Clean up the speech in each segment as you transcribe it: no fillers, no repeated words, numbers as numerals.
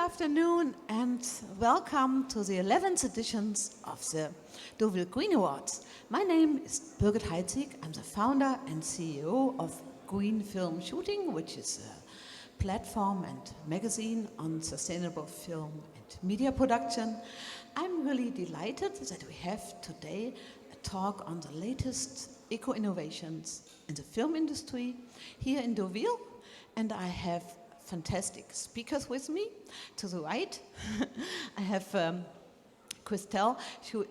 afternoon and welcome to the 11th editions of the Deauville Green Awards. My name is Birgit Heitzig. I'm the founder and CEO of Green Film Shooting, which is a platform and magazine on sustainable film and media production. I'm really delighted that we have today a talk on the latest eco-innovations in the film industry here in Deauville, and I have fantastic speakers with me. To the right, I have Christelle.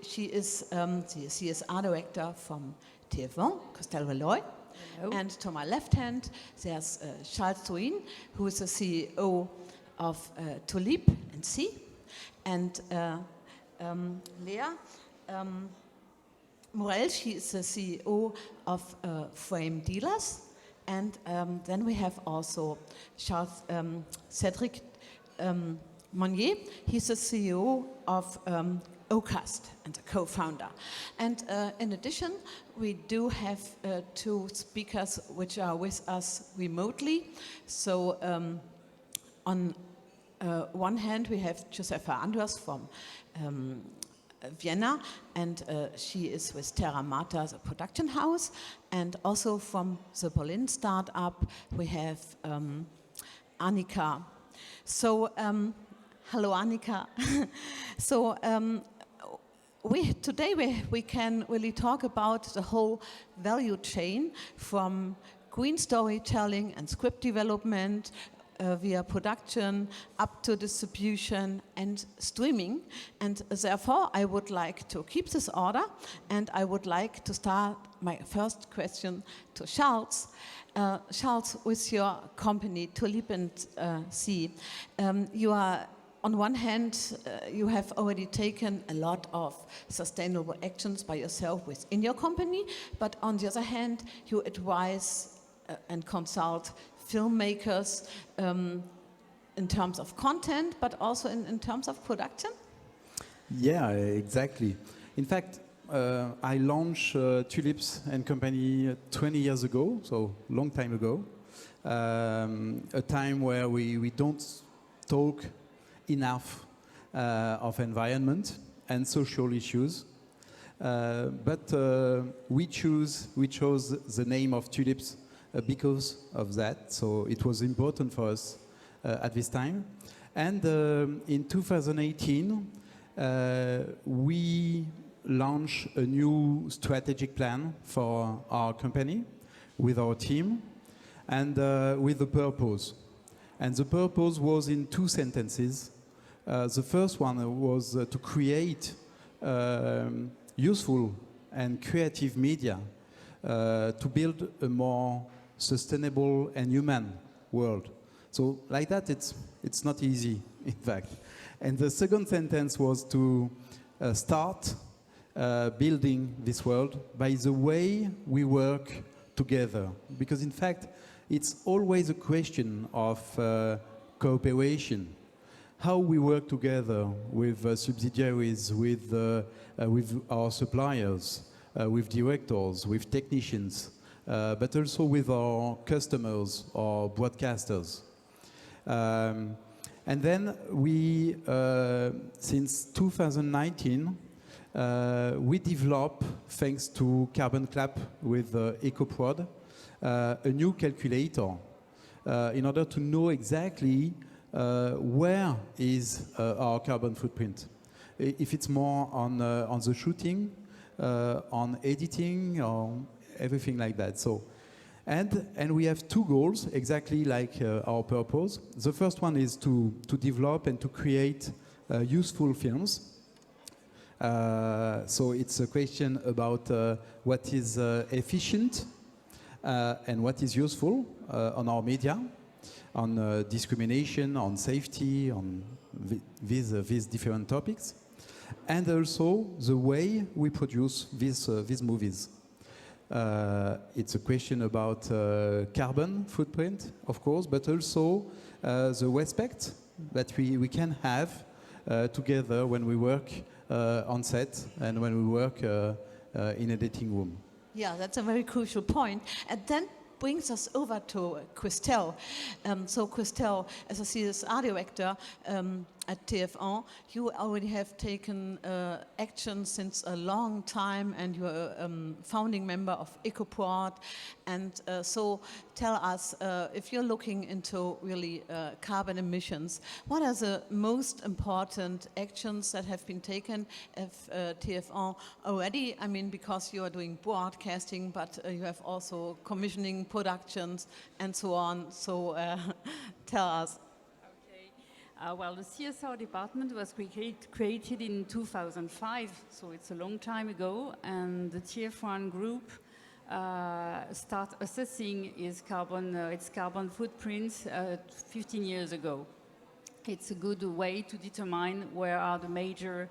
She is the CSR director from TF1, Christelle Valoy. And to my left hand, there's Charles Touin, who is the CEO of Tulip and C. And Leah Morel, she is the CEO of Frame Dealers. And then we have also Charles Cedric Monnier. He's the CEO of OCAST and the co-founder. And in addition, we do have two speakers which are with us remotely. So on one hand, we have Josefa Andras from Vienna, and she is with Terra Mata, the production house, and also from the Berlin startup we have Annika. So hello Annika. So today we can really talk about the whole value chain from green storytelling and script development via production up to distribution and streaming. And therefore, I would like to keep this order, and I would like to start my first question to Charles. Charles, with your company, Tulip and C, you are, on one hand, you have already taken a lot of sustainable actions by yourself within your company, but on the other hand, you advise and consult filmmakers in terms of content, but also in terms of production? Yeah, exactly. In fact, I launched Tulips and Company 20 years ago, so long time ago. A time where we don't talk enough of environment and social issues. But we chose the name of Tulips because of that, so it was important for us at this time. And in 2018, we launched a new strategic plan for our company with our team and with the purpose. And the purpose was in two sentences. The first one was to create useful and creative media to build a more sustainable and human world. So like that, it's not easy, in fact. And the second sentence was to start building this world by the way we work together. Because in fact, it's always a question of cooperation. How we work together with subsidiaries, with our suppliers, with directors, with technicians, but also with our customers or broadcasters. And then we, since 2019, we developed, thanks to Carbon Clap with EcoProd, a new calculator in order to know exactly where is our carbon footprint. If it's more on the shooting, on editing, or everything like that. So, and we have two goals, exactly like our purpose. The first one is to develop and to create useful films. So it's a question about what is efficient and what is useful on our media, on discrimination, on safety, on these different topics, and also the way we produce these movies. It's a question about carbon footprint, of course, but also the respect that we can have together when we work on set and when we work in an editing room. Yeah, that's a very crucial point. And then brings us over to Christelle. So Christelle, as a CSR director at TF1, you already have taken action since a long time, and you're a founding member of EcoPort. And so tell us, if you're looking into really carbon emissions, what are the most important actions that have been taken at TF1 already? I mean, because you are doing broadcasting, but you have also commissioning productions and so on. So tell us. Well, the CSR department was created in 2005, so it's a long time ago, and the TF1 group start assessing its carbon footprint 15 years ago. It's a good way to determine where are the major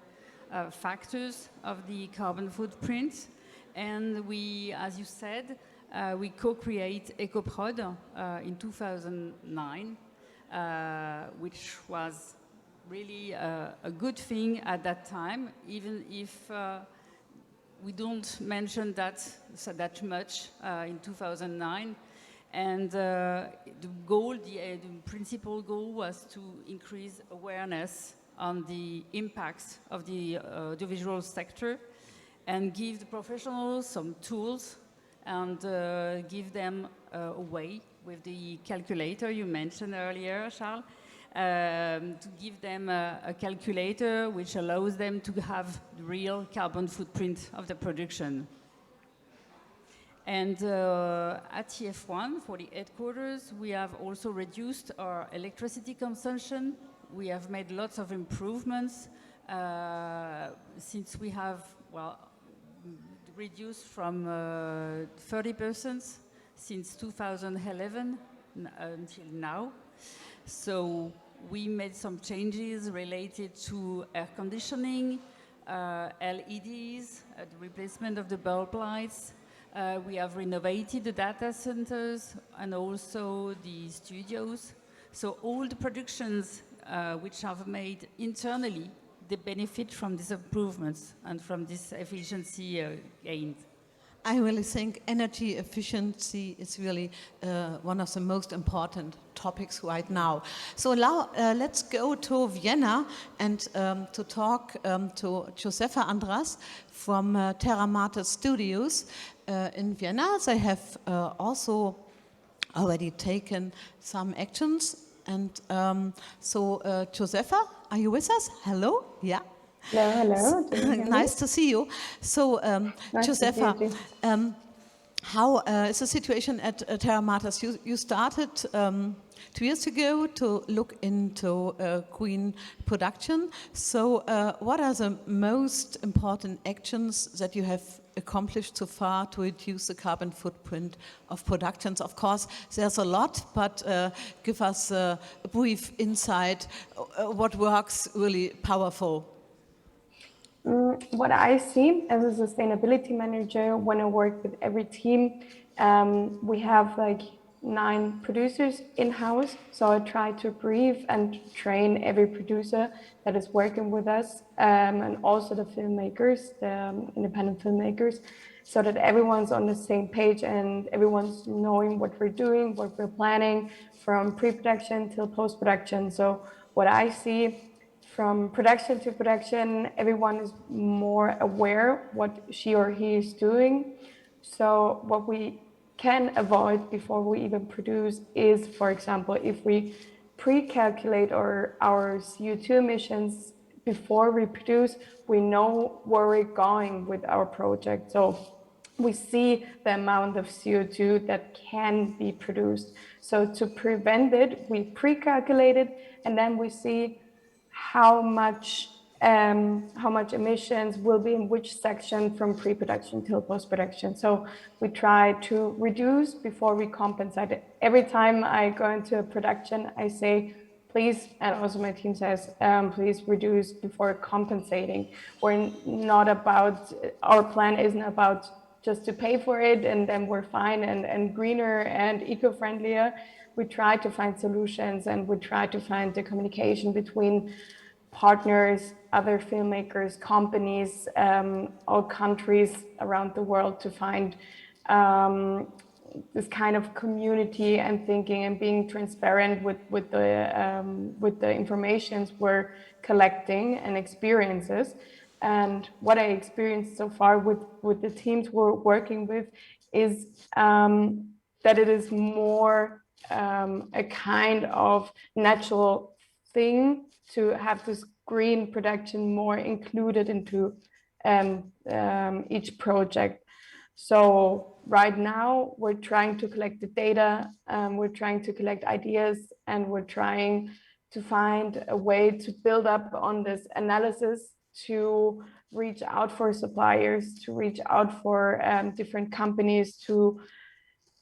factors of the carbon footprint, and we, as you said, we co-create EcoProd in 2009. Which was really a good thing at that time, even if we don't mention that much in 2009. And the principal goal was to increase awareness on the impacts of the audiovisual sector and give the professionals some tools and give them a way with the calculator you mentioned earlier, Charles, to give them a calculator which allows them to have the real carbon footprint of the production. And at TF1, for the headquarters, we have also reduced our electricity consumption. We have made lots of improvements since we have, reduced from 30% since 2011 until now. So we made some changes related to air conditioning, LEDs, the replacement of the bulb lights. We have renovated the data centers and also the studios. So all the productions which are made internally, they benefit from these improvements and from this efficiency gains. I really think energy efficiency is really one of the most important topics right now. So now let's go to Vienna and to talk to Josefa Andras from Terra Mater Studios in Vienna. They have also already taken some actions. And so Josefa, are you with us? Hello? Yeah. Hello. Nice to see you. So, Josefa, how is the situation at Terra Mater? You started 2 years ago to look into green production. So, what are the most important actions that you have accomplished so far to reduce the carbon footprint of productions? Of course, there's a lot, but give us a brief insight what works really powerful. What I see as a sustainability manager when I work with every team, we have like 9 producers in-house. So I try to brief and train every producer that is working with us, and also the filmmakers, the independent filmmakers, so that everyone's on the same page and everyone's knowing what we're doing, what we're planning from pre-production till post-production. So what I see, from production to production, everyone is more aware what she or he is doing. So what we can avoid before we even produce is, for example, if we pre-calculate our CO2 emissions before we produce, we know where we're going with our project. So we see the amount of CO2 that can be produced. So to prevent it, we pre-calculate it, and then we see how much emissions will be in which section from pre-production till post-production. So we try to reduce before we compensate. Every time I go into a production, I say, please, and also my team says, please reduce before compensating. Our plan isn't about just to pay for it and then we're fine and greener and eco-friendlier. We try to find solutions, and we try to find the communication between partners, other filmmakers, companies, all countries around the world to find this kind of community and thinking and being transparent with the informations we're collecting and experiences. And what I experienced so far with the teams we're working with is that it is more a kind of natural thing to have this green production more included into each project. So right now we're trying to collect the data, we're trying to collect ideas, and we're trying to find a way to build up on this analysis, to reach out for suppliers, to reach out for different companies, to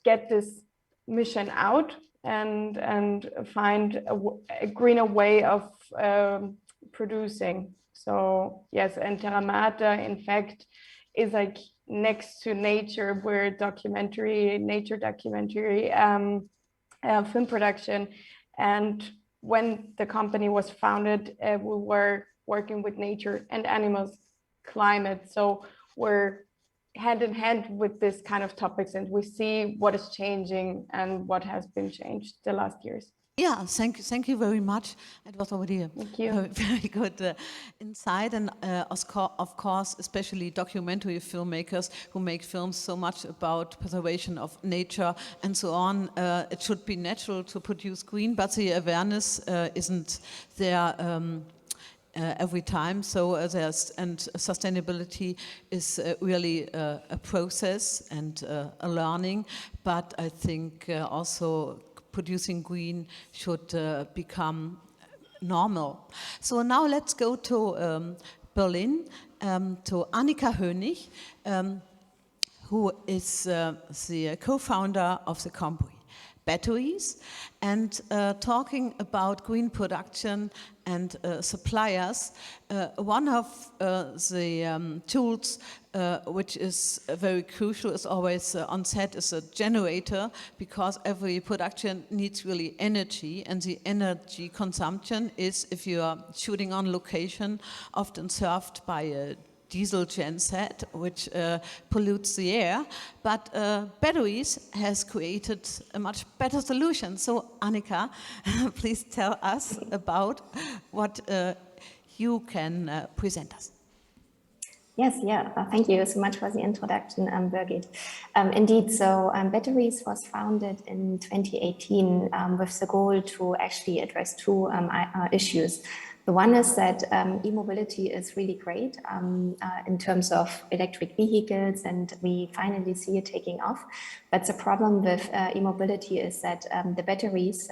get this mission out and find a greener way of producing. So yes, and Terra Mater, in fact, is like next to nature. We're nature documentary, film production. And when the company was founded, we were working with nature and animals, climate. So we're hand in hand with this kind of topics, and we see what is changing and what has been changed the last years. Yeah, thank you very much. It was already a very good insight, and of course, especially documentary filmmakers who make films so much about preservation of nature and so on. It should be natural to produce green, but the awareness isn't there every time. So and sustainability is really a process and a learning. But I think also producing green should become normal. So now let's go to Berlin, to Annika Hönig, who is the co-founder of the company Batteries, and talking about green production and suppliers. One of the tools which is very crucial, is always on set, is a generator, because every production needs really energy, and the energy consumption is, if you are shooting on location, often served by a diesel genset, which pollutes the air. But Batteries has created a much better solution. So Annika, please tell us about what you can present us. Yes, thank you so much for the introduction, Birgit. Indeed, so Batteries was founded in 2018 with the goal to actually address two issues. The one is that e-mobility is really great in terms of electric vehicles, and we finally see it taking off. But the problem with e-mobility is that the batteries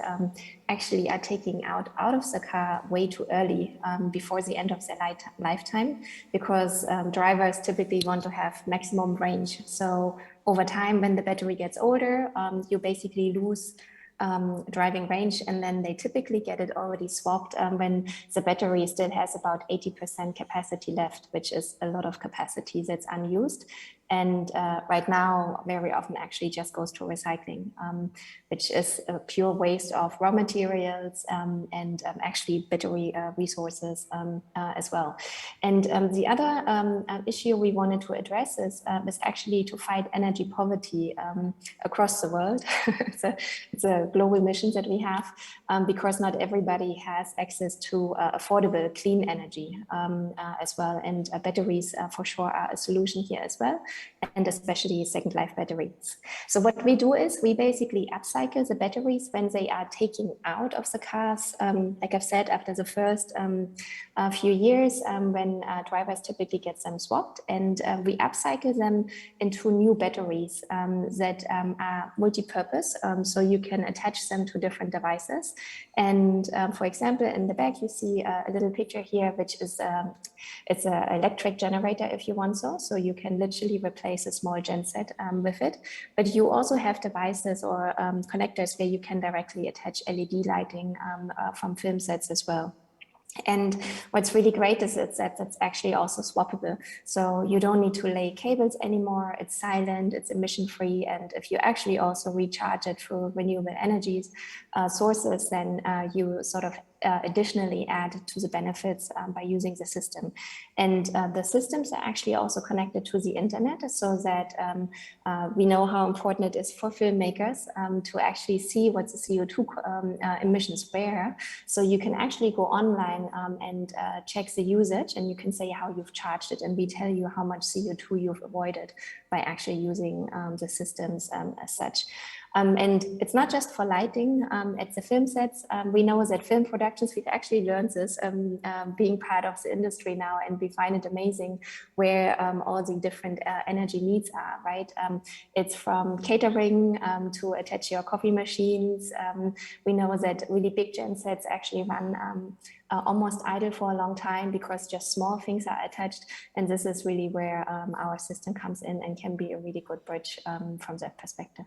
actually are taking out of the car way too early, before the end of their lifetime, because drivers typically want to have maximum range. So over time, when the battery gets older, you basically lose driving range, and then they typically get it already swapped when the battery still has about 80% capacity left, which is a lot of capacity that's unused. And right now, very often actually just goes to recycling, which is a pure waste of raw materials and actually battery resources as well. And the other issue we wanted to address is actually to fight energy poverty across the world. It's a global mission that we have, because not everybody has access to affordable clean energy as well. And batteries for sure are a solution here as well, and especially second life batteries. So what we do is we basically upcycle the batteries when they are taken out of the cars, like I've said, after the first few years, when drivers typically get them swapped, and we upcycle them into new batteries that are multi-purpose, so you can attach them to different devices. And for example, in the back you see a little picture here, which is it's an electric generator, if you want so you can literally replace a small genset with it. But you also have devices or connectors where you can directly attach LED lighting from film sets as well. And what's really great is that it's actually also swappable. So you don't need to lay cables anymore. It's silent, it's emission free. And if you actually also recharge it through renewable energies sources, then you sort of additionally add to the benefits by using the system. And the systems are actually also connected to the internet, so that we know how important it is for filmmakers to actually see what the CO2 emissions were. So you can actually go online and check the usage, and you can say how you've charged it, and we tell you how much CO2 you've avoided by actually using the systems as such. And it's not just for lighting at the film sets. We know that film productions, we've actually learned this being part of the industry now, and we find it amazing where all the different energy needs are, right? It's from catering to attach your coffee machines. We know that really big gen sets actually run almost idle for a long time because just small things are attached. And this is really where our system comes in and can be a really good bridge from that perspective.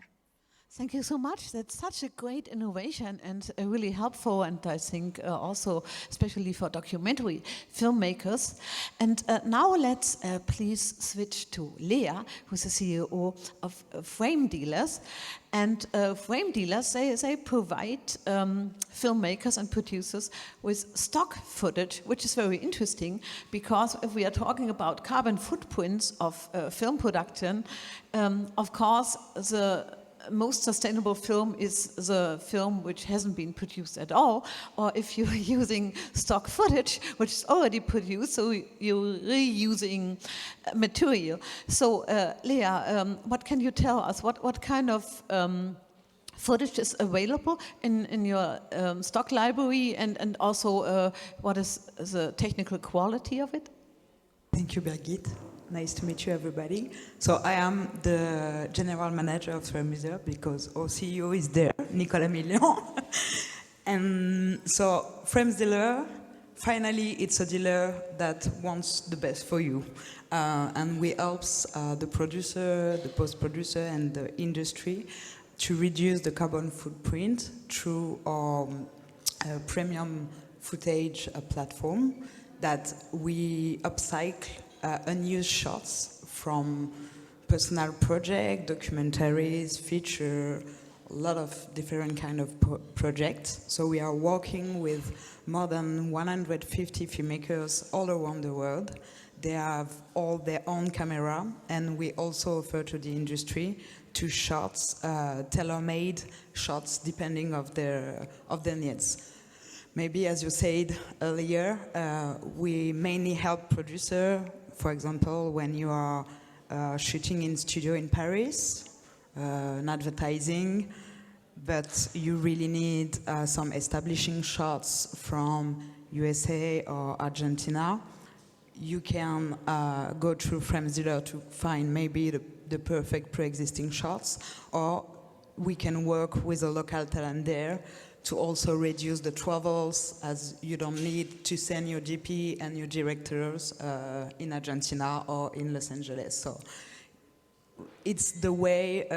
Thank you so much. That's such a great innovation and really helpful, and I think also especially for documentary filmmakers. And now let's please switch to Lea, who's the CEO of Frame Dealers. And Frame Dealers, they provide filmmakers and producers with stock footage, which is very interesting, because if we are talking about carbon footprints of film production, of course, the most sustainable film is the film which hasn't been produced at all, or if you're using stock footage which is already produced, so you're reusing material. So Lea, what can you tell us? What kind of footage is available in your stock library, and also what is the technical quality of it? Thank you, Birgit. Nice to meet you, everybody. So I am the general manager of Frame Dealer because our CEO is there, Nicolas Million. And so Frame Dealer, finally, it's a dealer that wants the best for you. And we help the producer, the post-producer, and the industry to reduce the carbon footprint through our premium footage platform that we upcycle unused shots from personal projects, documentaries, feature, a lot of different kind of projects. So we are working with more than 150 filmmakers all around the world. They have all their own camera, and we also offer to the industry two shots, tailor-made shots depending of their needs. Maybe, as you said earlier, we mainly help producer. For example, when you are shooting in studio in Paris, in advertising, but you really need some establishing shots from USA or Argentina, you can go through Frame Dealer to find maybe the perfect pre-existing shots, or we can work with a local talent there to also reduce the travels, as you don't need to send your DP and your directors in Argentina or in Los Angeles. So it's the way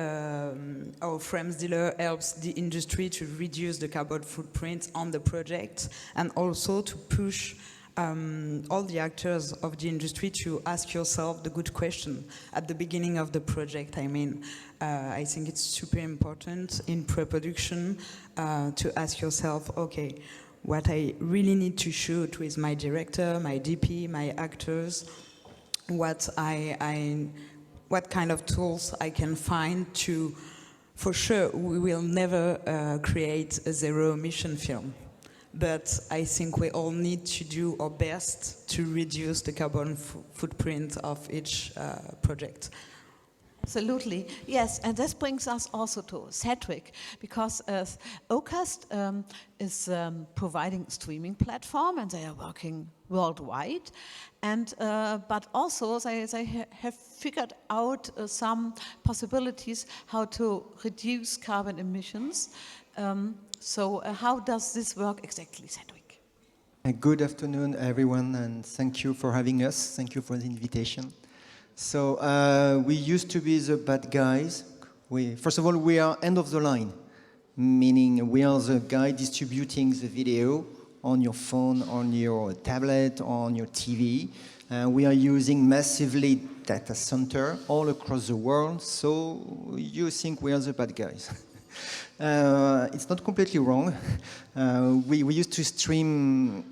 our Frame Dealer helps the industry to reduce the carbon footprint on the project, and also to push all the actors of the industry to ask yourself the good question at the beginning of the project. I mean, I think it's super important in pre-production to ask yourself, okay, what I really need to shoot with my director, my DP, my actors, what kind of tools I can find to, for sure, we will never create a zero emission film. But I think we all need to do our best to reduce the carbon footprint of each project. Absolutely, yes, and this brings us also to Cedric, because Ocast is providing a streaming platform, and they are working worldwide, and but also they have figured out some possibilities how to reduce carbon emissions. So how does this work exactly, Cedric? Good afternoon, everyone, and thank you for having us. Thank you for the invitation. So we used to be the bad guys. First of all, we are end of the line, meaning we are the guy distributing the video on your phone, on your tablet, on your TV. We are using massively data center all across the world, so you think we are the bad guys. It's not completely wrong. We used to stream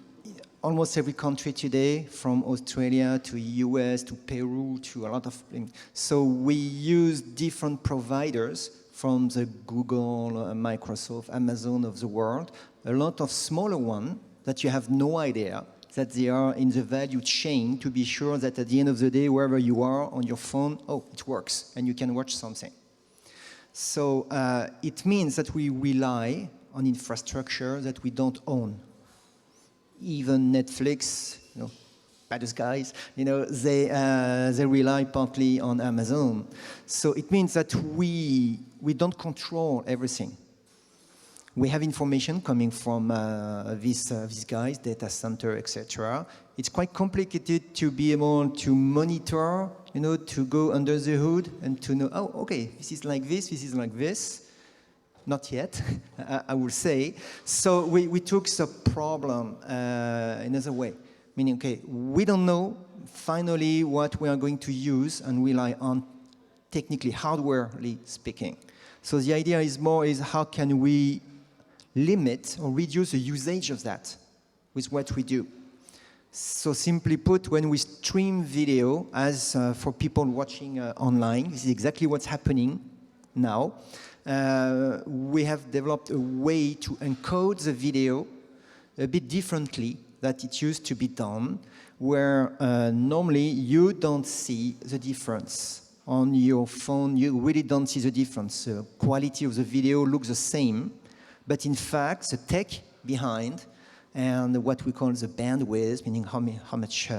almost every country today, from Australia to US to Peru to a lot of things. So we use different providers from the Google, Microsoft, Amazon of the world, a lot of smaller ones that you have no idea that they are in the value chain, to be sure that at the end of the day, wherever you are on your phone, oh, it works, and you can watch something. So it means that we rely on infrastructure that we don't own. Even Netflix, baddest guys, they rely partly on Amazon. So it means that we don't control everything. We have information coming from these guys, data center, etc. It's quite complicated to be able to monitor, to go under the hood and to know, oh, okay, this is like this is like this. Not yet, I will say. So we took the problem another way, meaning, okay, we don't know finally what we are going to use and rely on technically, hardwarely speaking. So the idea is how can we limit or reduce the usage of that with what we do. So simply put, when we stream video, as for people watching online, this is exactly what's happening now. We have developed a way to encode the video a bit differently than it used to be done, where normally you don't see the difference. On your phone, you really don't see the difference. The quality of the video looks the same, but in fact, the tech behind and what we call the bandwidth, meaning how much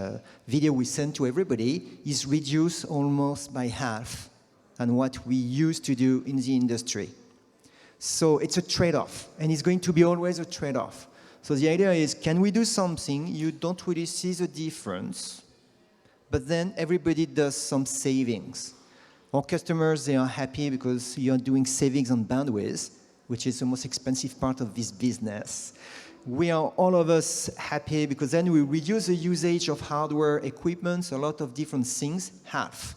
video we send to everybody, is reduced almost by half than what we used to do in the industry. So it's a trade-off, and it's going to be always a trade-off. So the idea is, can we do something you don't really see the difference, but then everybody does some savings? Our customers, they are happy because you are doing savings on bandwidth, which is the most expensive part of this business. We are, all of us, happy because then we reduce the usage of hardware, equipment, a lot of different things, half.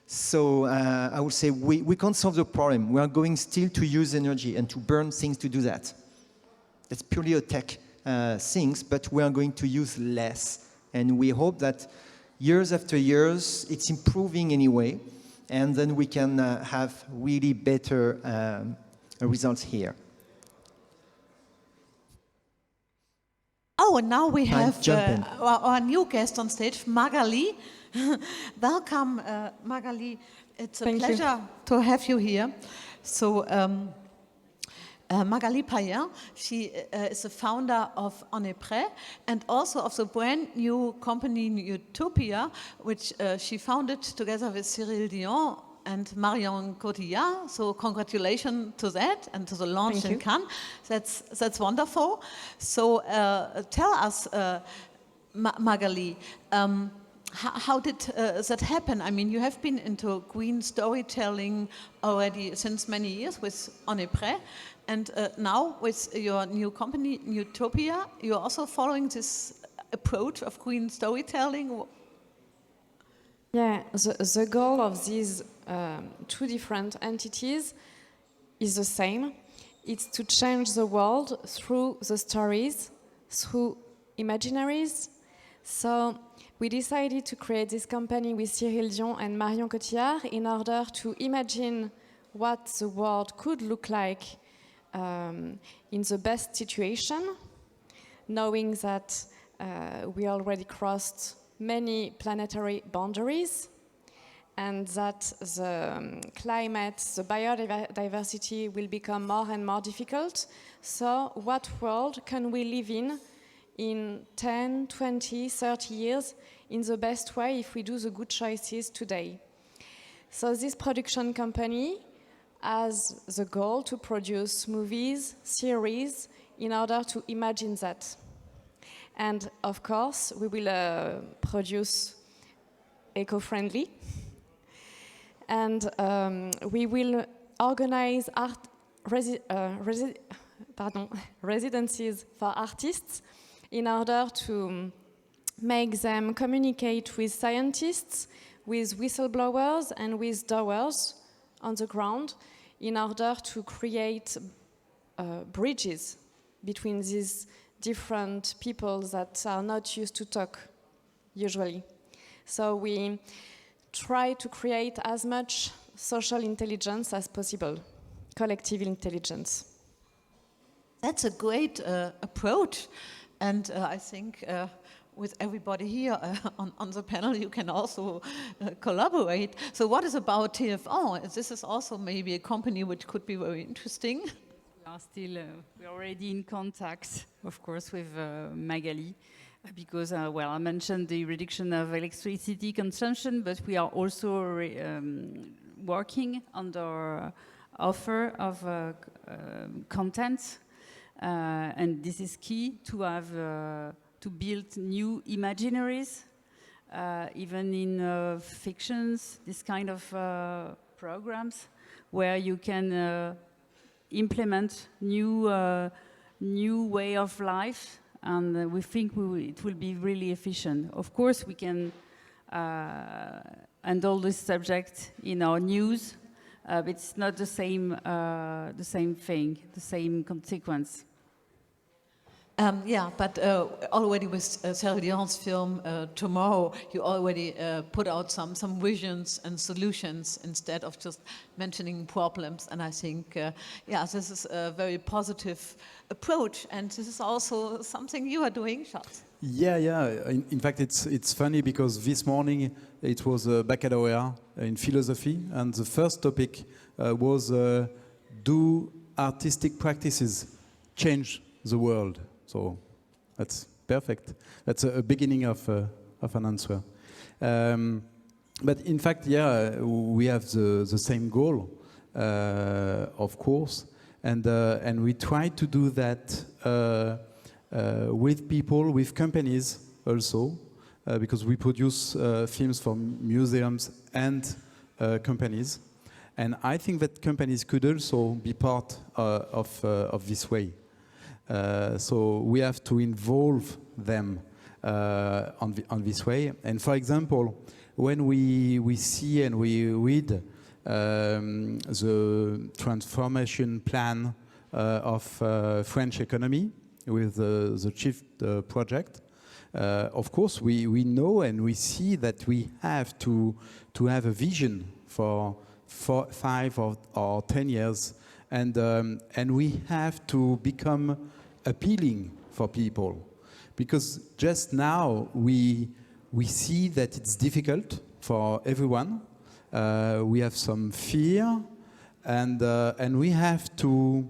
So I would say we can't solve the problem. We are going still to use energy and to burn things to do that. That's purely a tech things, but we are going to use less. And we hope that years after years, it's improving anyway, and then we can have really better results here. Oh, and now we have our new guest on stage, Magali. Welcome, Magali. It's a pleasure to have you here. So, Magali Payen, she is the founder of On est prêt and also of the brand new company Utopia, which she founded together with Cyril Dion and Marion Cotillard. So congratulations to that and to the launch in Cannes. That's wonderful. So tell us, Magali, how did that happen? I mean, you have been into green storytelling already since many years with On est prêt, and now with your new company, Utopia, you're also following this approach of green storytelling? Yeah, the goal of these two different entities is the same. It's to change the world through the stories, through imaginaries. So we decided to create this company with Cyril Dion and Marion Cotillard in order to imagine what the world could look like in the best situation, knowing that we already crossed many planetary boundaries and that the climate, the biodiversity will become more and more difficult. So what world can we live in 10, 20, 30 years in the best way if we do the good choices today? So this production company has the goal to produce movies, series, in order to imagine that. And of course, we will produce eco-friendly. And we will organize residencies for artists in order to make them communicate with scientists, with whistleblowers, and with doers on the ground in order to create bridges between these different people that are not used to talk usually. So we try to create as much social intelligence as possible, collective intelligence. That's a great approach, and I think with everybody here on the panel you can also collaborate. So what is about TF1? This is also maybe a company which could be very interesting. We're already in contact, of course, with Magali, because, well, I mentioned the reduction of electricity consumption, but we are also working on the offer of content, and this is key to have to build new imaginaries, even in fictions, this kind of programs, where you can implement new way of life, and we think it will be really efficient. Of course, we can handle this subject in our news, but it's not the same thing, the same consequence. Yeah, but already with Sarah Dion's film Tomorrow, you already put out some visions and solutions instead of just mentioning problems. And I think, yeah, this is a very positive approach. And this is also something you are doing, Charles. Yeah. In fact, it's funny because this morning it was a baccalaureate in philosophy, and the first topic was do artistic practices change the world? So that's perfect. That's a beginning of an answer. But in fact, yeah, we have the same goal, of course, and we try to do that with people, with companies also, because we produce films for museums and companies. And I think that companies could also be part of this way. So we have to involve them on this way. And for example, when we see and we read the transformation plan of French economy with the chief project, of course we know and we see that we have to have a vision for 5 or 10 years, and we have to become appealing for people, because just now we see that it's difficult for everyone. We have some fear, and we have to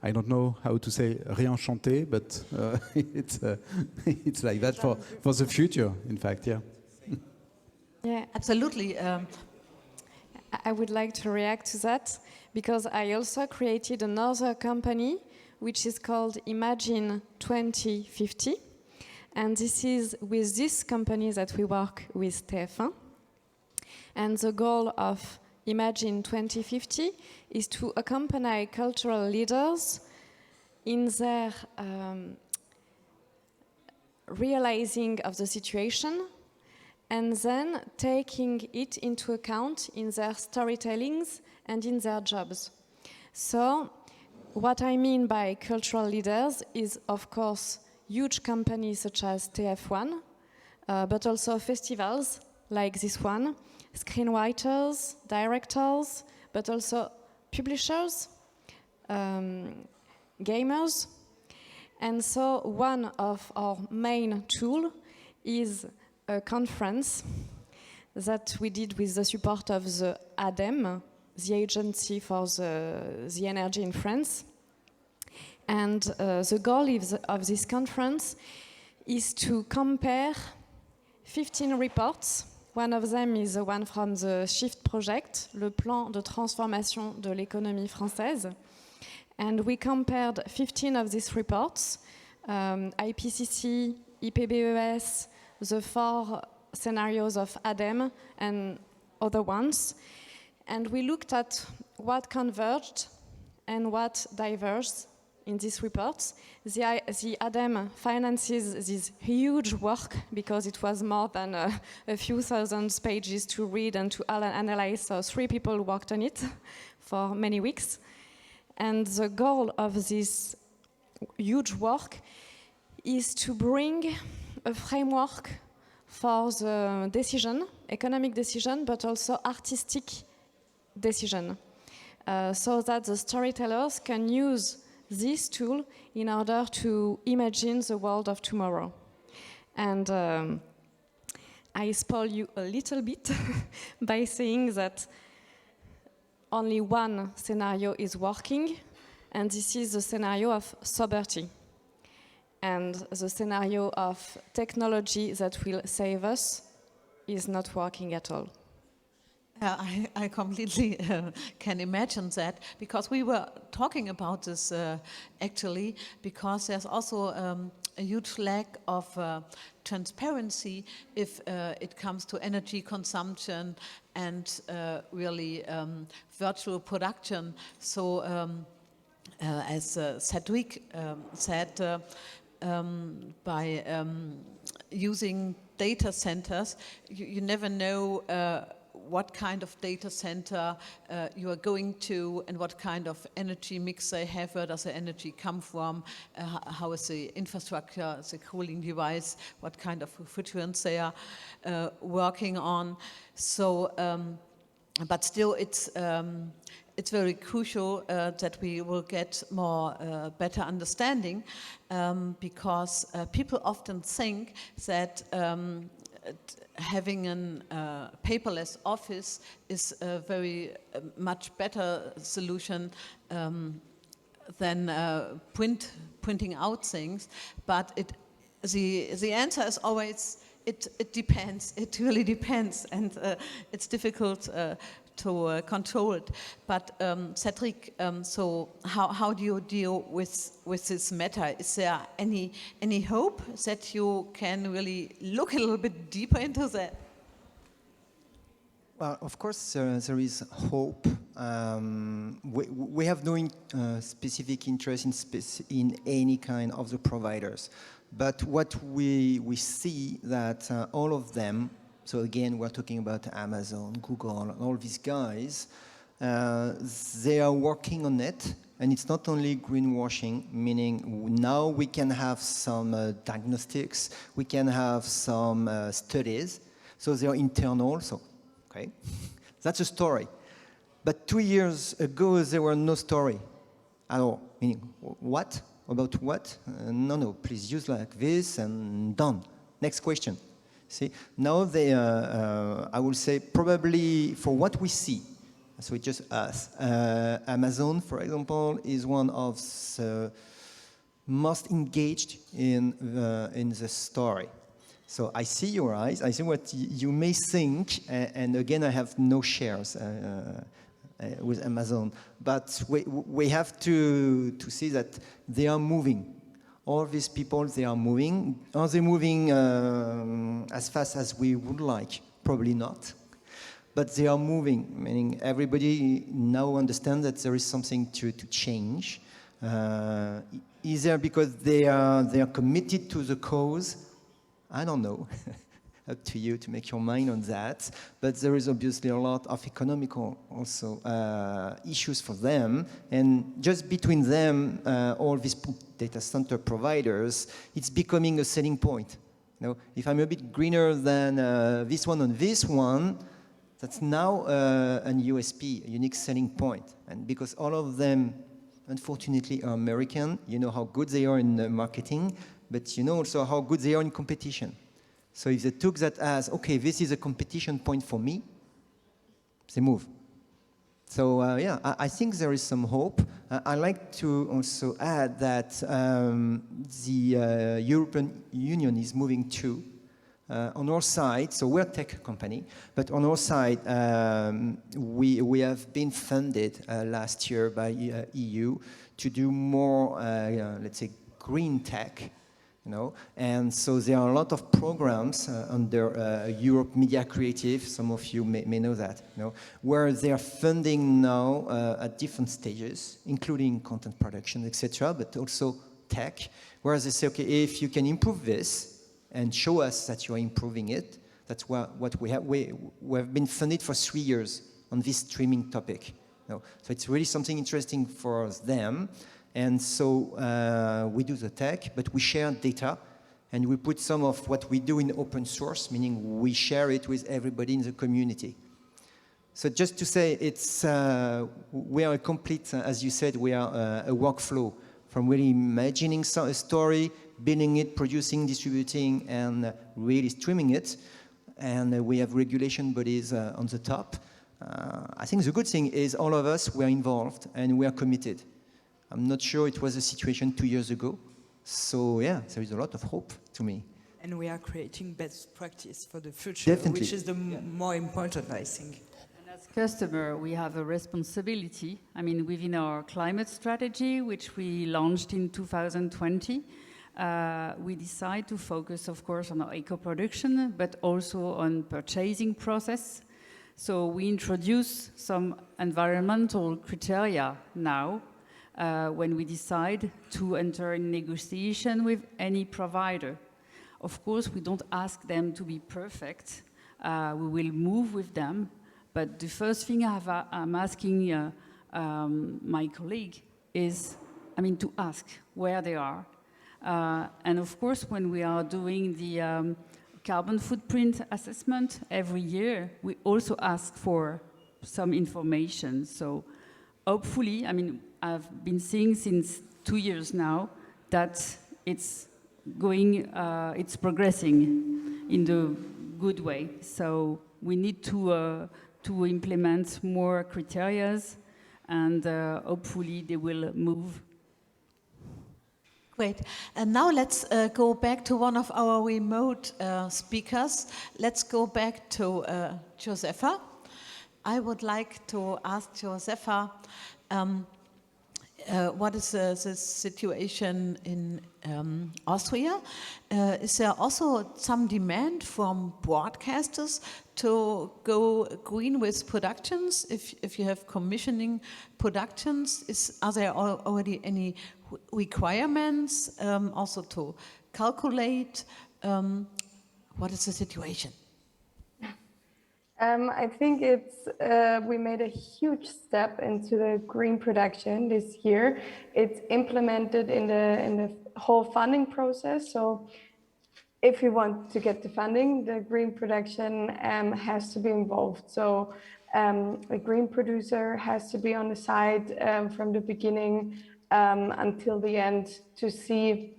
I don't know how to say réenchanter, but it's like that for the future, in fact, yeah. Yeah, Absolutely. I would like to react to that, because I also created another company which is called Imagine 2050. And this is with this company that we work with TF1. And the goal of Imagine 2050 is to accompany cultural leaders in their realizing of the situation, and then taking it into account in their storytellings and in their jobs. So what I mean by cultural leaders is, of course, huge companies such as TF1, but also festivals like this one, screenwriters, directors, but also publishers, gamers. And so one of our main tools is a conference that we did with the support of the ADEME, the Agency for the Energy in France. And the goal of this conference is to compare 15 reports. One of them is the one from the SHIFT project, le plan de transformation de l'économie française. And we compared 15 of these reports, IPCC, IPBES, the 4 scenarios of ADEME, and other ones. And we looked at what converged and what diverged in this report. The ADEME finances this huge work because it was more than a few thousand pages to read and to analyze. So 3 people worked on it for many weeks. And the goal of this huge work is to bring a framework for the decision, economic decision, but also artistic decision, so that the storytellers can use this tool in order to imagine the world of tomorrow. And I spoil you a little bit by saying that only one scenario is working, and this is the scenario of sobriety. And the scenario of technology that will save us is not working at all. I completely can imagine that, because we were talking about this actually, because there's also a huge lack of transparency if it comes to energy consumption and really virtual production. So as Cedric said, by using data centers, you never know what kind of data center you are going to and what kind of energy mix they have, where does the energy come from, how is the infrastructure, the cooling device, what kind of refrigerants they are working on. So, but still it's very crucial that we will get more better understanding, because people often think that having a paperless office is a very much better solution than printing out things. But the answer is always it depends. It really depends, and it's difficult to control it. But Cedric, so how do you deal with this matter? Is there any hope that you can really look a little bit deeper into that? Well, of course, there is hope. We have no specific interest in any kind of the providers. But what we see that all of them, so again, we're talking about Amazon, Google, and all these guys, they are working on it. And it's not only greenwashing, meaning now we can have some diagnostics, we can have some studies. So they are internal, so, okay, that's a story. But 2 years ago, there were no story at all. Meaning, what? About what? No, please use like this and done. Next question. See, now they, I will say, probably for what we see, so it's just us. Amazon, for example, is one of the most engaged in the story. So I see your eyes, I see what you may think, and again, I have no shares with Amazon, but we have to see that they are moving. All these people, they are moving. Are they moving as fast as we would like? Probably not. But they are moving, meaning everybody now understands that there is something to change. Either because they are committed to the cause, I don't know. Up to you to make your mind on that. But there is obviously a lot of economical also issues for them. And just between them, all these data center providers, it's becoming a selling point. You know, if I'm a bit greener than this one on this one, that's now an USP, a unique selling point. And because all of them, unfortunately, are American, you know how good they are in marketing, but you know also how good they are in competition. So if they took that as, okay, this is a competition point for me, they move. So yeah, I think there is some hope. I like to also add that the European Union is moving too. On our side, so we're a tech company, but on our side, we have been funded last year by EU to do more, let's say, green tech. you know. And so there are a lot of programs under Europe Media Creative, some of you may know that, you know, where they are funding now at different stages, including content production, etc., but also tech, where they say, okay, if you can improve this and show us that you are improving it, that's what we have. We have been funded for 3 years on this streaming topic. You know? So it's really something interesting for them. And so we do the tech, but we share data, and we put some of what we do in open source, meaning we share it with everybody in the community. So just to say, it's we are a complete, as you said, we are a workflow from really imagining a story, building it, producing, distributing, and really streaming it. And we have regulation bodies on the top. I think the good thing is all of us were involved and we are committed. I'm not sure it was the situation 2 years ago. So yeah, there is a lot of hope to me. And we are creating best practice for the future, Definitely. which is the more important, I think. And as customer, we have a responsibility. I mean, within our climate strategy, which we launched in 2020, we decide to focus, of course, on our eco-production, but also on purchasing process. So we introduce some environmental criteria now when we decide to enter in negotiation with any provider. Of course, we don't ask them to be perfect. We will move with them. But the first thing I'm asking my colleague is, to ask where they are. And of course, when we are doing the carbon footprint assessment every year, we also ask for some information. So hopefully, I've been seeing since 2 years now that it's progressing in the good way. So we need to implement more criteria, and hopefully they will move. Great. And now let's go back to one of our remote speakers. Let's go back to Josefa. I would like to ask Josefa, what is the situation in Austria? Is there also some demand from broadcasters to go green with productions? If you have commissioning productions, are there already any requirements also to calculate? What is the situation? I think we made a huge step into the green production this year. It's implemented in the whole funding process. So if you want to get the funding, the green production has to be involved. So a green producer has to be on the side from the beginning until the end to see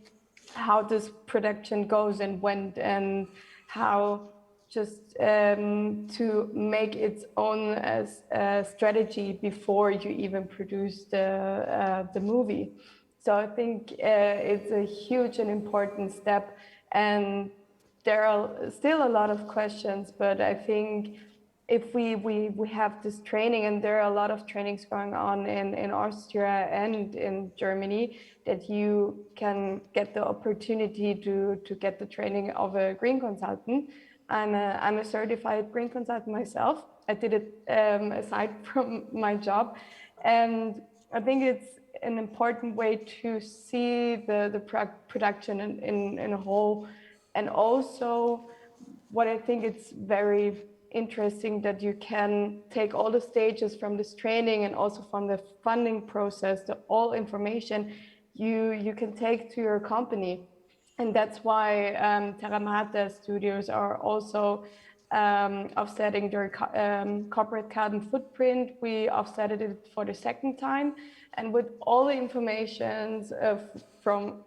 how this production goes and when and how just to make its own strategy before you even produce the movie. So I think it's a huge and important step, and there are still a lot of questions, but I think if we have this training, and there are a lot of trainings going on in Austria and in Germany, that you can get the opportunity to get the training of a green consultant. I'm a certified green consultant myself. I did it aside from my job, and I think it's an important way to see the production in a whole. And also, what I think it's very interesting that you can take all the stages from this training and also from the funding process, all information you can take to your company. And that's why Terra Mata Studios are also offsetting their corporate carbon footprint. We offsetted it for the second time. And with all the information from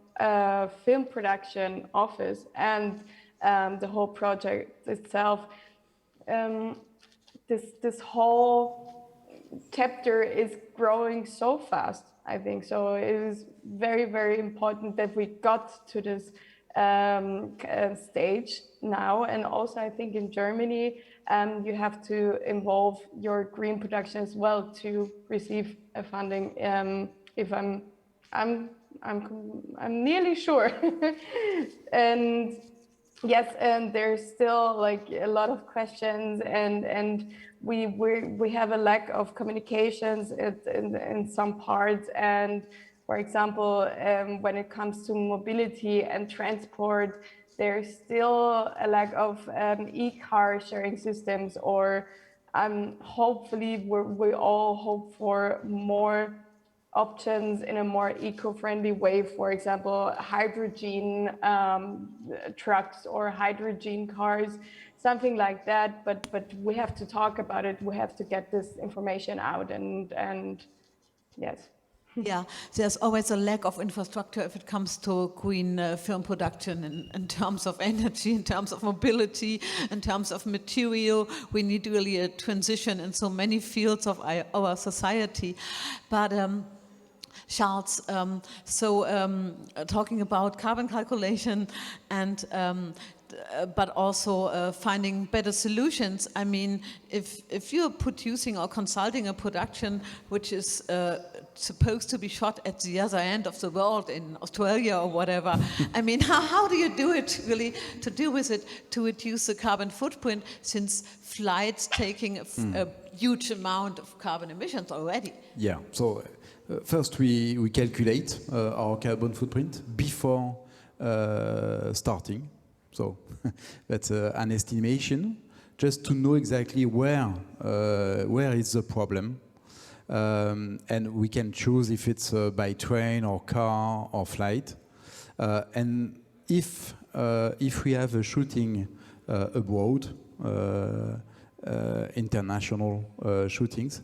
film production office and the whole project itself, this whole chapter is growing so fast, I think. So it is very, very important that we got to this stage now. And also, I think in Germany, you have to involve your green production as well to receive a funding. If I'm I'm nearly sure. And yes, and there's still like a lot of questions, and we have a lack of communications in some parts. And for example, when it comes to mobility and transport, there's still a lack of e-car sharing systems, or hopefully we all hope for more options in a more eco-friendly way. For example, hydrogen trucks or hydrogen cars, something like that. But we have to talk about it. We have to get this information out, and yes. Yeah, there's always a lack of infrastructure if it comes to green film production in terms of energy, in terms of mobility, in terms of material. We need really a transition in so many fields of our society. But Charles, talking about carbon calculation and but also finding better solutions. I mean, if you're producing or consulting a production which is supposed to be shot at the other end of the world in Australia or whatever, I mean, how do you do it really to deal with it to reduce the carbon footprint, since flights taking a huge amount of carbon emissions already? Yeah, so first we calculate our carbon footprint before starting. So that's an estimation, just to know exactly where is the problem. And we can choose if it's by train or car or flight. And if we have a shooting abroad, international shootings,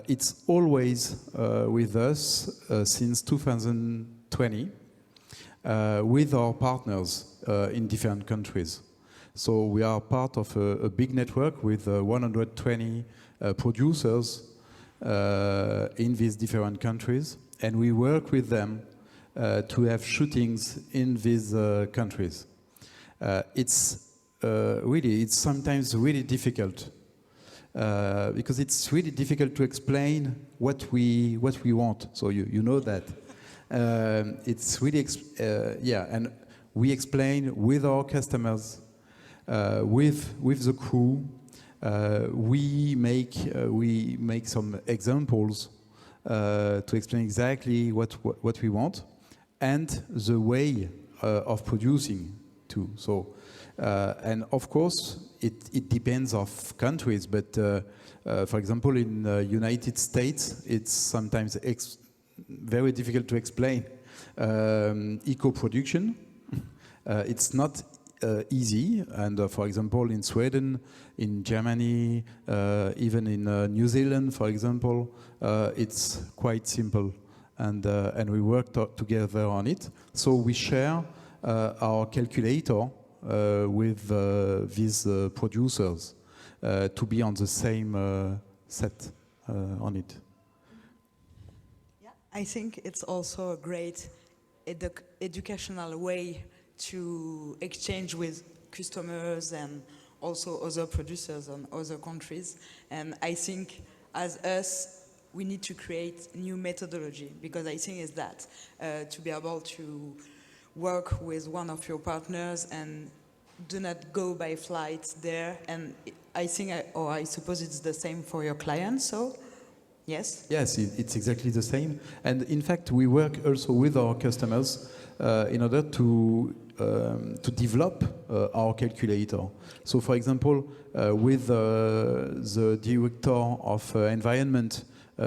it's always with us since 2020 with our partners in different countries. So we are part of a big network with 120 producers in these different countries, and we work with them to have shootings in these countries. It's sometimes really difficult because it's really difficult to explain what we want. So you know that. It's really and we explain with our customers, with the crew. We make some examples to explain exactly what we want and the way of producing too. So and of course it depends of countries, but for example in the United States it's sometimes very difficult to explain eco-production. It's not easy, and for example in Sweden, in Germany, even in New Zealand, for example, it's quite simple, and we work together on it. So we share our calculator with these producers to be on the same set on it. I think it's also a great educational way to exchange with customers and also other producers in other countries. And I think as us, we need to create new methodology, because I think it's that, to be able to work with one of your partners and do not go by flight there. And I think, I suppose it's the same for your clients, so? Yes? Yes, it's exactly the same. And in fact, we work also with our customers in order to develop our calculator. So for example, with the director of environment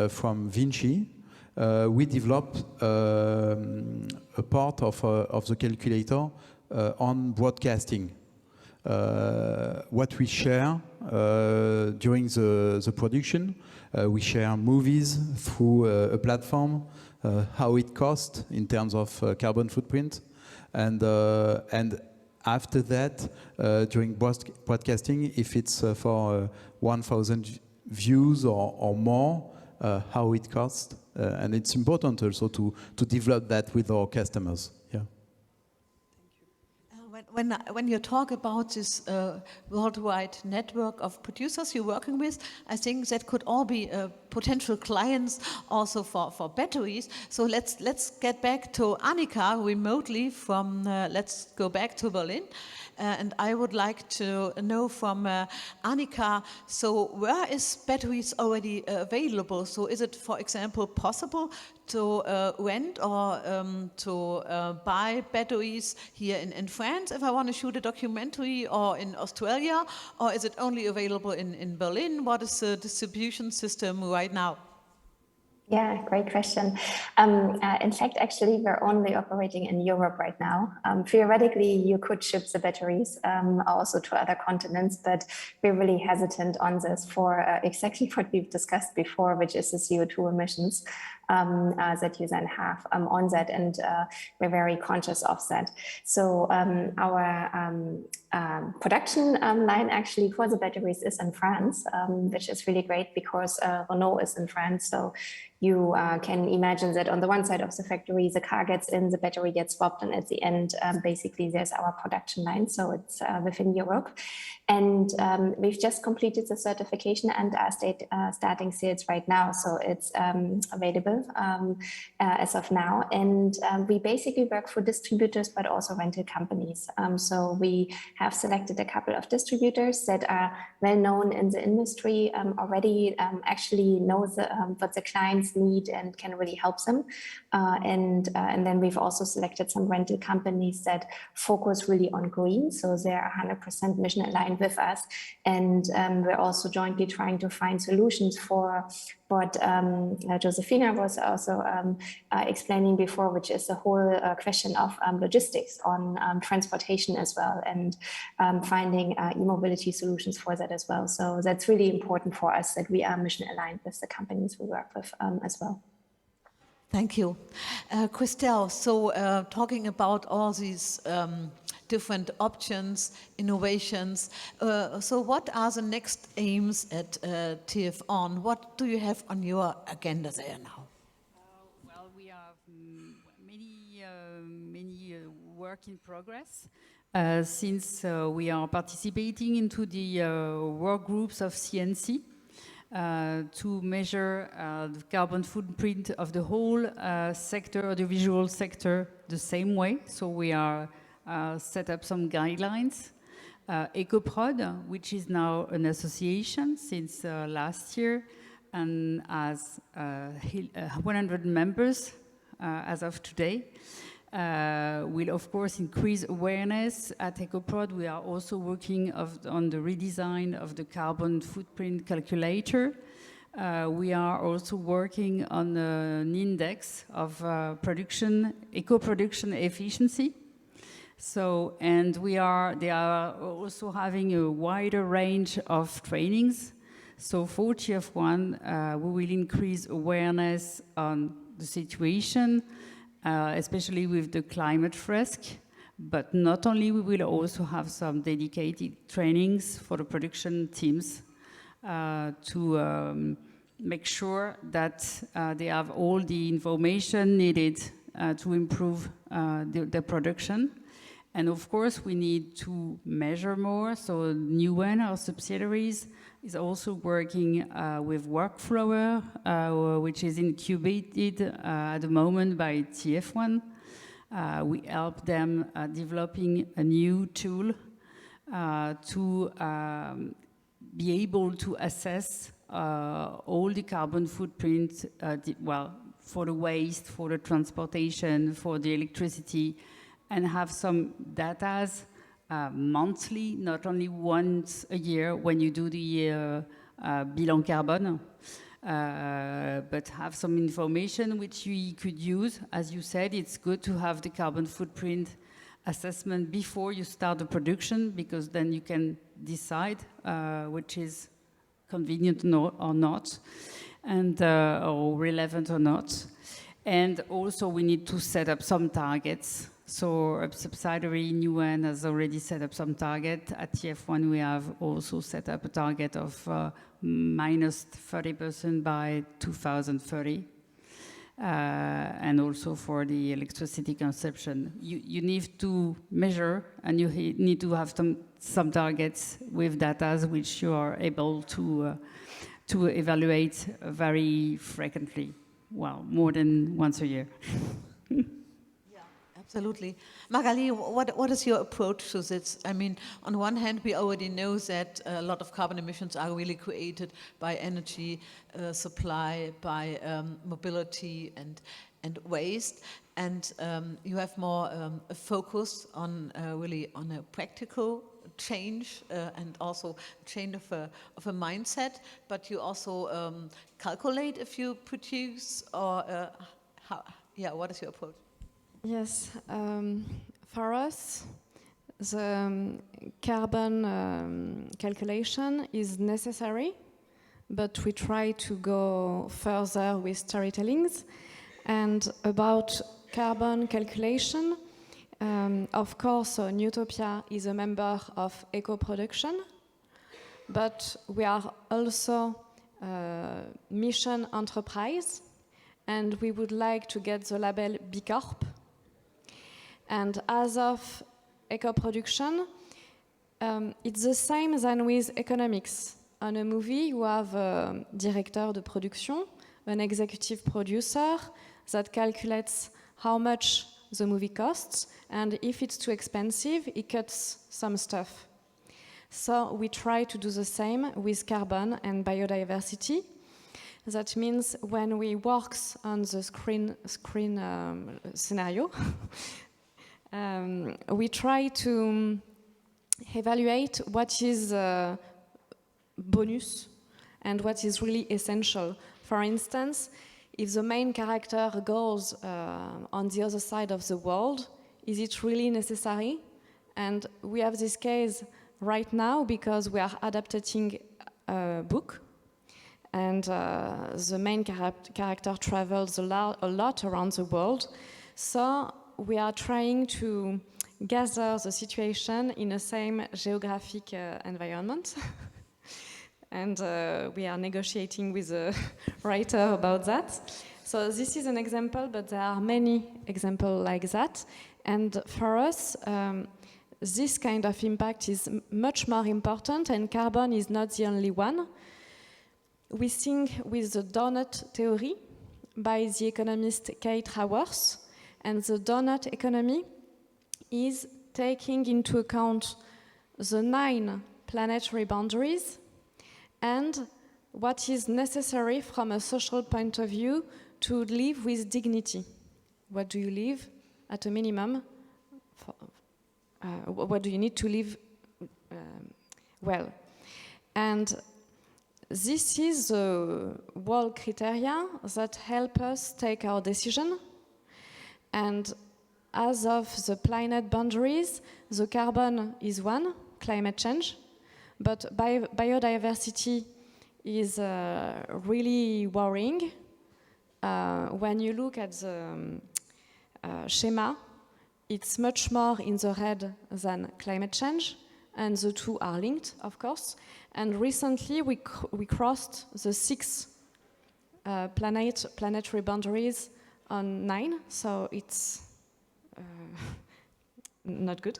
from Vinci, we developed a part of the calculator on broadcasting. What we share during the production, we share movies through a platform, how it costs in terms of carbon footprint, and after that, during broadcasting, if it's for 1,000 views or more, how it costs, and it's important also to develop that with our customers. Yeah. when you talk about this worldwide network of producers you're working with, I think that could all be potential clients also for batteries. So let's get back to Annika remotely from, let's go back to Berlin. And I would like to know from Annika, so where is batteries already available? So is it, for example, possible to rent or to buy batteries here in France if I want to shoot a documentary, or in Australia? Or is it only available in Berlin? What is the distribution system right now? Yeah, great question. In fact, actually, we're only operating in Europe right now. Theoretically, you could ship the batteries also to other continents, but we're really hesitant on this for exactly what we've discussed before, which is the CO2 emissions that you then have on that, and we're very conscious of that. So our production line actually for the batteries is in France, which is really great because Renault is in France. So you can imagine that on the one side of the factory, the car gets in, the battery gets swapped, and at the end, basically there's our production line. So it's within Europe. And we've just completed the certification and are starting sales right now. So it's available as of now. And we basically work for distributors, but also rental companies. So we have selected a couple of distributors that are well known in the industry already, actually know what the clients need and can really help them. And then we've also selected some rental companies that focus really on green. So they're 100% mission aligned with us. And we're also jointly trying to find solutions for what Josefina was also explaining before, which is the whole question of logistics on transportation as well, and finding e-mobility solutions for that as well. So that's really important for us, that we are mission aligned with the companies we work with as well. Thank you. Christelle, so talking about all these different options, innovations, so what are the next aims at TF-On? What do you have on your agenda there now? Well, we have many work in progress. Since we are participating into the work groups of CNC, to measure the carbon footprint of the whole sector, the visual sector, the same way. So we are set up some guidelines. EcoProd, which is now an association since last year and has 100 members as of today, will of course increase awareness. At EcoProd, we are also working on the redesign of the carbon footprint calculator. We are also working on an index of eco-production efficiency. So, and they are also having a wider range of trainings. So for TF1, we will increase awareness on the situation, especially with the climate risk. But not only, we will also have some dedicated trainings for the production teams to make sure that they have all the information needed to improve the production. And of course, we need to measure more. So Newen, our subsidiaries, is also working with Workflower, which is incubated at the moment by TF1. We help them developing a new tool to be able to assess all the carbon footprint, for the waste, for the transportation, for the electricity, and have some data monthly, not only once a year when you do the bilan carbone, but have some information which you could use. As you said, it's good to have the carbon footprint assessment before you start the production, because then you can decide which is convenient or not, and or relevant or not. And also we need to set up some targets. So a subsidiary, Newen, has already set up some target. At TF1, we have also set up a target of minus 30% by 2030. and also for the electricity consumption. You need to measure, and you need to have some targets with data which you are able to evaluate very frequently, well, more than once a year. Absolutely. Magali, what is your approach to this? I mean, on one hand, we already know that a lot of carbon emissions are really created by energy supply, by mobility and waste. And you have more a focus on really on a practical change and also a change of a mindset. But you also calculate if you produce or what is your approach? Yes, for us, the carbon calculation is necessary, but we try to go further with storytellings. And about carbon calculation, of course, Newtopia is a member of eco-production, but we are also a mission enterprise, and we would like to get the label B Corp. And as of eco-production, it's the same than with economics. On a movie, you have a director de production, an executive producer that calculates how much the movie costs, and if it's too expensive, he cuts some stuff. So we try to do the same with carbon and biodiversity. That means when we work on the screen scenario, we try to evaluate what is bonus and what is really essential. For instance, if the main character goes on the other side of the world, is it really necessary? And we have this case right now because we are adapting a book, and the main character travels a lot around the world. So we are trying to gather the situation in the same geographic environment. And we are negotiating with a writer about that. So this is an example, but there are many examples like that. And for us, this kind of impact is much more important, and carbon is not the only one. We think with the donut theory by the economist Kate Raworth, and the donut economy is taking into account the 9 planetary boundaries and what is necessary from a social point of view to live with dignity. What do you live at a minimum? What do you need to live well? And this is the world criteria that help us take our decision. And as of the planet boundaries, the carbon is one, climate change, but biodiversity is really worrying. When you look at the schema, it's much more in the red than climate change, and the two are linked, of course. And recently we crossed the 6 planetary boundaries on 9, so it's not good.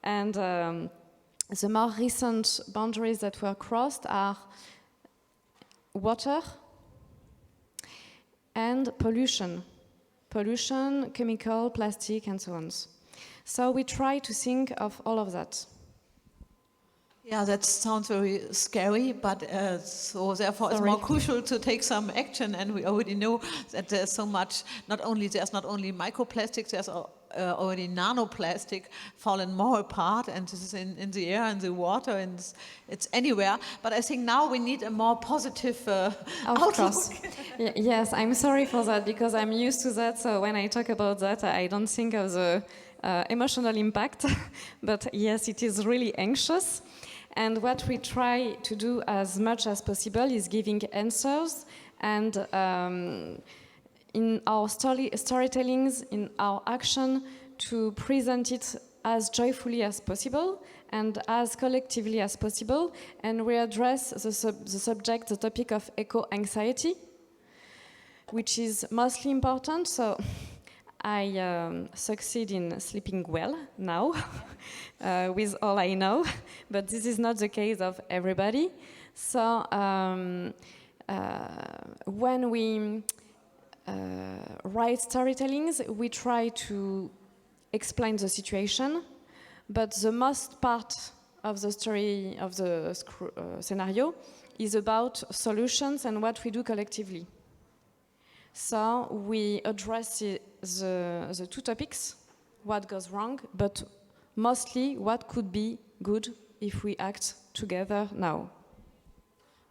And the more recent boundaries that were crossed are water and pollution. Pollution, chemical, plastic, and so on. So we try to think of all of that. Yeah, that sounds very scary, but so therefore it's more crucial to take some action. And we already know that there's so much. There's not only microplastics, there's already nanoplastic falling more apart, and this is in the air and the water, and it's anywhere. But I think now we need a more positive outlook. Course. Yes, I'm sorry for that because I'm used to that. So when I talk about that, I don't think of the emotional impact. But yes, it is really anxious. And what we try to do as much as possible is giving answers, and in our storytellings, in our action, to present it as joyfully as possible and as collectively as possible, and we address the topic of eco-anxiety. which is mostly important. So I succeed in sleeping well now with all I know, but this is not the case of everybody. So when we write storytellings, we try to explain the situation, but the most part of the story, of the scenario, is about solutions and what we do collectively. So we address the two topics, what goes wrong, but mostly what could be good if we act together now.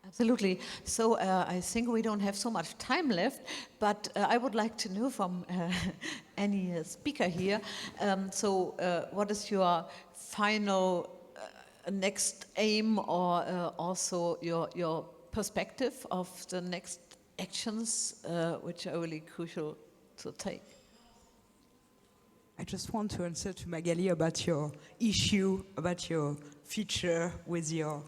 Absolutely. So I think we don't have so much time left, but I would like to know from any speaker here, what is your final next aim, or also your perspective of the next actions which are really crucial to take? I just want to answer to Magali about your issue, about your future with your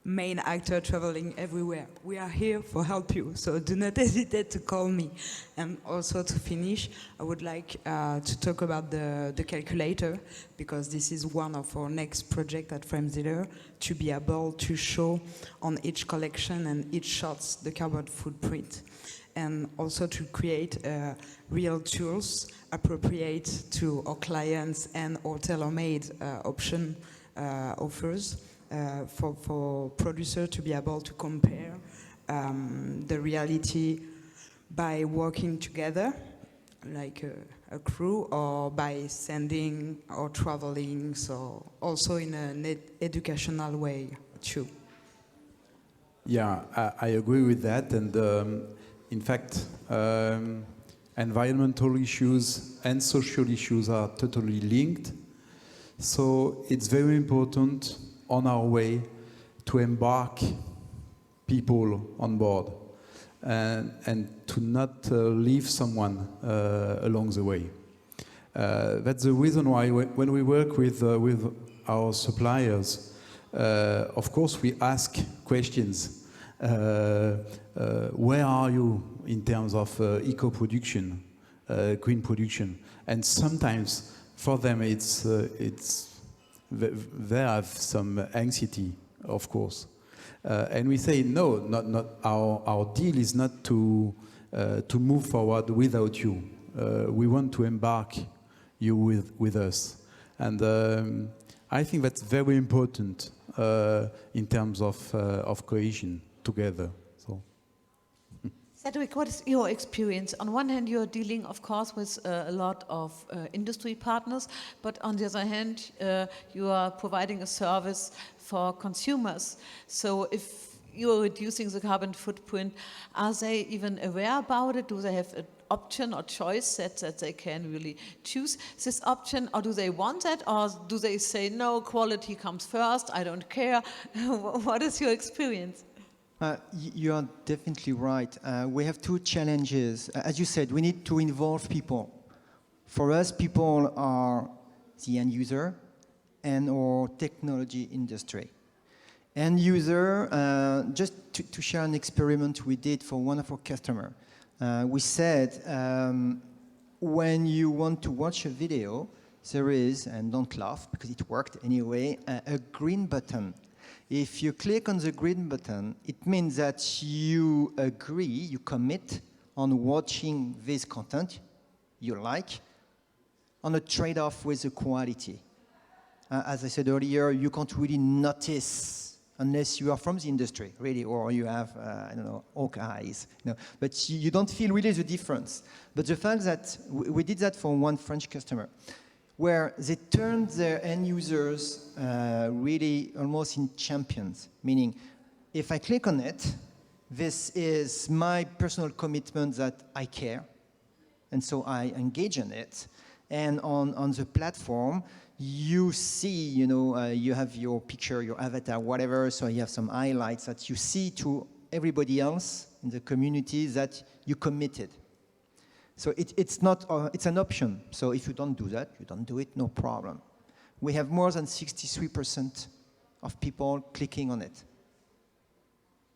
main actor traveling everywhere. We are here for help you, so do not hesitate to call me. And also to finish, I would like to talk about the calculator, because this is one of our next project at Fremziller, to be able to show on each collection and each shots the carbon footprint, and also to create real tools appropriate to our clients and our tailor-made option offers. For producers to be able to compare the reality by working together, like a crew, or by sending or traveling, so also in an educational way too. Yeah, I agree with that, and in fact, environmental issues and social issues are totally linked, so it's very important on our way to embark people on board and to not leave someone along the way. That's the reason why when we work with our suppliers, of course we ask questions. Where are you in terms of eco-production, green production? And sometimes for them they have some anxiety, of course, and we say no. Not our deal is not to move forward without you. We want to embark you with us, and I think that's very important in terms of cohesion together. So. Cedric, what is your experience? On one hand, you're dealing, of course, with a lot of industry partners, but on the other hand, you are providing a service for consumers. So if you're reducing the carbon footprint, are they even aware about it? Do they have an option or choice that they can really choose this option, or do they want that, or do they say, no, quality comes first, I don't care? What is your experience? You are definitely right. We have two challenges. As you said, we need to involve people. For us, people are the end user and our technology industry. End user, just to share an experiment we did for one of our customers. We said, when you want to watch a video, there is, and don't laugh because it worked anyway, a green button. If you click on the green button, it means that you agree, you commit on watching this content you like, on a trade-off with the quality. As I said earlier, you can't really notice unless you are from the industry, really, or you have, I don't know, hawk eyes. But you don't feel really the difference. But the fact that we did that for one French customer, where they turned their end users really almost in champions, meaning if I click on it, this is my personal commitment that I care, and so I engage in it. And on the platform, you see, you have your picture, your avatar, whatever, so you have some highlights that you see to everybody else in the community that you committed. So it's not, it's an option. So if you don't do that, you don't do it, no problem. We have more than 63% of people clicking on it.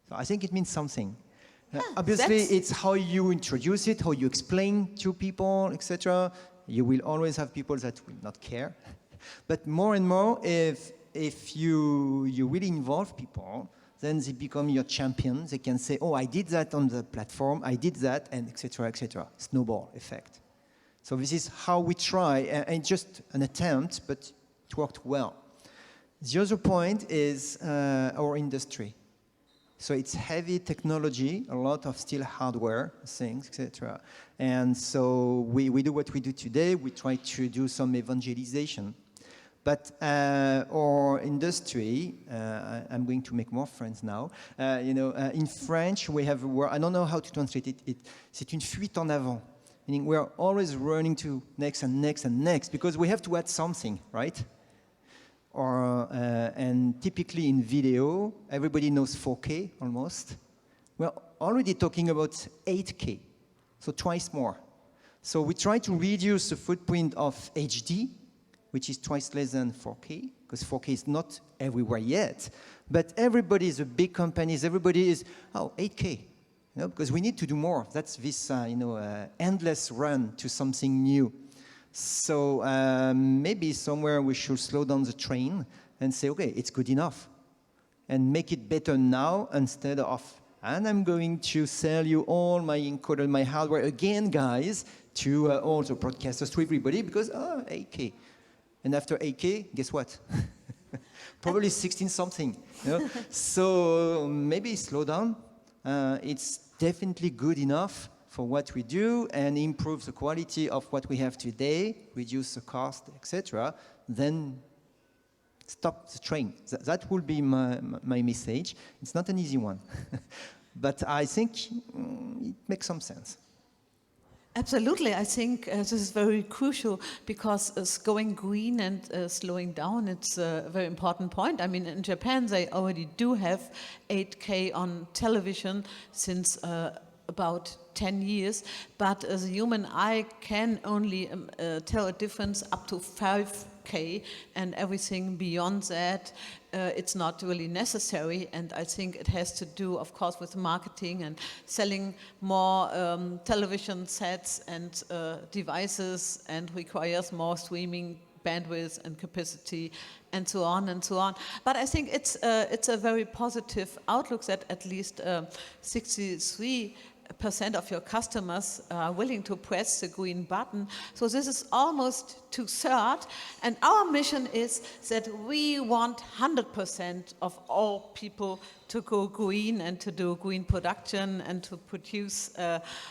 So I think it means something. Obviously, that's- it's how you introduce it, how you explain to people, etc. You will always have people that will not care. But more and more, if you really involve people, then they become your champions. They can say, oh, I did that on the platform, I did that, and etc., etc. Snowball effect. So this is how we try, and just an attempt, but it worked well. The other point is our industry. So it's heavy technology, a lot of still hardware things, etc. And so we do what we do today. We try to do some evangelization. But our industry, I'm going to make more friends now. In French, we have a word, I don't know how to translate it. C'est une fuite en avant. Meaning we are always running to next and next and next because we have to add something, right? And typically in video, everybody knows 4K almost. We're already talking about 8K, so twice more. So we try to reduce the footprint of HD, which is twice less than 4K, because 4K is not everywhere yet. But everybody is, the big companies, everybody is, 8K, because we need to do more. That's this, endless run to something new. So maybe somewhere we should slow down the train and say, okay, it's good enough. And make it better now instead of, and I'm going to sell you all my encoder, my hardware again, guys, to all the broadcasters, to everybody, because 8K. And after 8K, guess what? Probably 16 something. So maybe slow down. It's definitely good enough for what we do and improve the quality of what we have today, reduce the cost, etc., then stop the train. That will be my message. It's not an easy one, but I think it makes some sense. Absolutely, I think this is very crucial because going green and slowing down, it's a very important point. I mean, in Japan, they already do have 8K on television since about 10 years, but the human eye can only tell a difference up to 5K, and everything beyond that, it's not really necessary. And I think it has to do, of course, with marketing and selling more television sets and devices, and requires more streaming bandwidth and capacity, and so on and so on. But I think it's a very positive outlook that at least 63% of your customers are willing to press the green button. So this is almost 2/3. And our mission is that we want 100% of all people to go green and to do green production and to produce,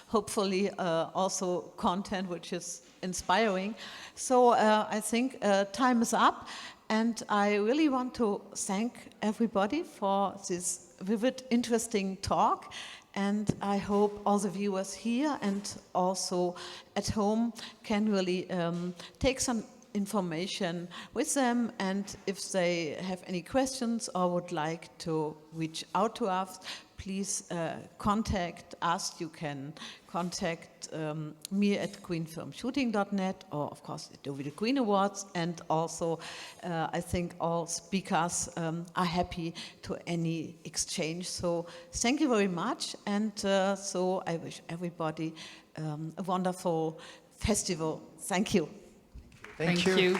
hopefully, also content which is inspiring. So I think time is up. And I really want to thank everybody for this vivid, interesting talk. And I hope all the viewers here and also at home can really take some information with them. And if they have any questions or would like to reach out to us, please contact us. You can contact me at greenfilmshooting.net or, of course, the Deauville Green Awards. And also, I think all speakers are happy to any exchange. So thank you very much. And so I wish everybody a wonderful festival. Thank you. Thank you.